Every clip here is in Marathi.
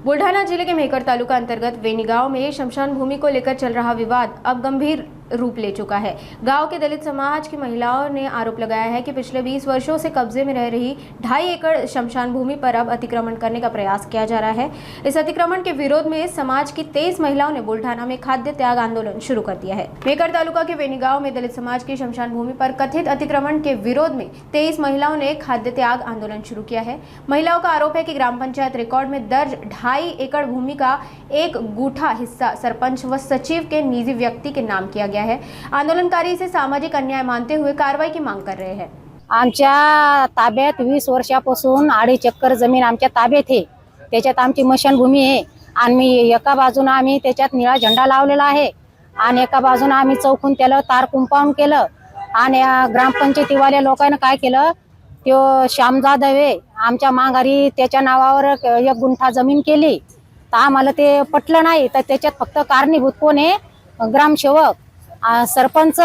बुल्ढाना जिले के मेहकर तालुका अंतर्गत वेनी गांव में शमशान भूमि को लेकर चल रहा विवाद अब गंभीर रूप ले चुका है। गांव के दलित समाज की महिलाओं ने आरोप लगाया है कि पिछले 20 वर्षों से कब्जे में रह रही 2.5 एकड़ शमशान भूमि पर अब अतिक्रमण करने का प्रयास किया जा रहा है। इस अतिक्रमण के विरोध में समाज की 23 महिलाओं ने बुल्ढाना में खाद्य त्याग आंदोलन शुरू कर दिया है। मेहकर तालुका के वेनी गांव में दलित समाज की शमशान भूमि पर कथित अतिक्रमण के विरोध में 23 महिलाओं ने खाद्य त्याग आंदोलन शुरू किया है। महिलाओं का आरोप है कि ग्राम पंचायत रिकॉर्ड में दर्ज 2.5 एकड़ भूमि का एक गुठा हिस्सा सरपंच व सचिव के निजी व्यक्ति के नाम किया गया है। आंदोलनकारी इसे सामाजिक अन्याय मानते हुए कार्रवाई की मांग कर रहे हैं। आमच्या ताब्यात 20 वर्षापासून 2.5 एकर जमीन आमच्या ताब्यात आहे। त्याच्यात आमची मशानभूमी आहे आणि एका बाजूने आम्ही त्याच्यात निळा झेंडा लावलेला आहे आणि एका बाजूने आम्ही चौकून त्याला तार कुंपाऊंड केलं आणि ग्रामपंचायतीवाल्या लोकांनी काय केलं, तो श्याम जाधव आहे आमच्या माघारी त्याच्या नावावर 1 गुंठा जमीन केली। तर आम्हाला ते पटलं नाही। तर त्याच्यात फक्त कारणीभूत कोण आहे, ग्रामसेवक सरपंच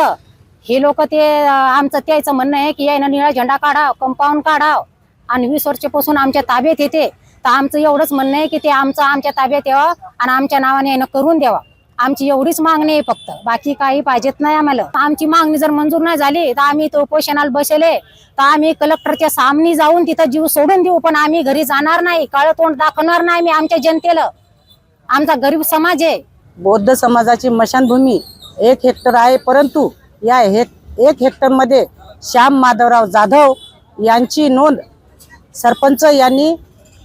हे लोक। ते आमचं त्याचं म्हणणं आहे की यानं निळा झेंडा काढाव, कंपाऊंड काढाव आणि 20 वर्षापासून आमच्या ताब्यात येते। तर आमचं एवढंच म्हणणं आहे की ते आमच्या ताब्यात यावं आणि आमच्या नावाने यानं करून द्यावा। आमची एवढीच मागणी आहे, फक्त बाकी काही पाहिजेत नाही आम्हाला। आमची मागणी जर मंजूर नाही झाली तर आम्ही तो उपोषणाला बसले, तर आम्ही कलेक्टरच्या सामने जाऊन तिथं जीव सोडून देऊ, पण आम्ही घरी जाणार नाही, काळं तोंड दाखवणार नाही मी आमच्या जनतेला। आमचा गरीब समाज आहे। बौद्ध समाजाची मशानभूमी 1 हेक्टर आहे, परंतु या 1 हेक्टर मध्ये श्याम माधवराव जाधव यांची नोंद सरपंच यांनी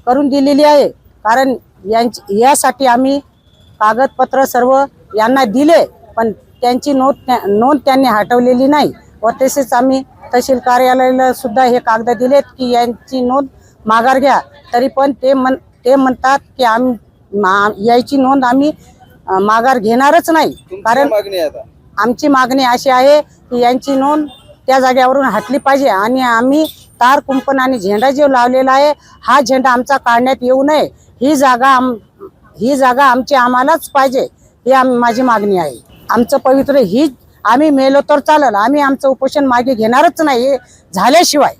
करून दिलेली आहे। कारण यासाठी आम्ही कागदपत्र सर्व यांना दिले, पण त्यांची नोंद त्यांनी हटवलेली नाही व तसेच आम्ही तहसील कार्यालयाला सुद्धा हे कागद दिलेत की यांची नोंद माघार घ्या। तरी पण ते म्हणतात की याची नोंद आम्ही माघार घेणारच नाही। कारण आमची मागणी अशी आहे की यांची नोंद त्या जागेवरून हटली पाहिजे आणि आम्ही तार कुंपण आणि झेंडा जो लावलेला आहे हा झेंडा आमचा काढण्यात येऊ नये। ही जागा आमची आम्हालाच पाहिजे, ही माझी मागणी आहे। आमचं पवित्र ही आम्ही मेलो तर चालेल, आम्ही आमचं उपोषण मागे घेणारच नाही झाल्याशिवाय।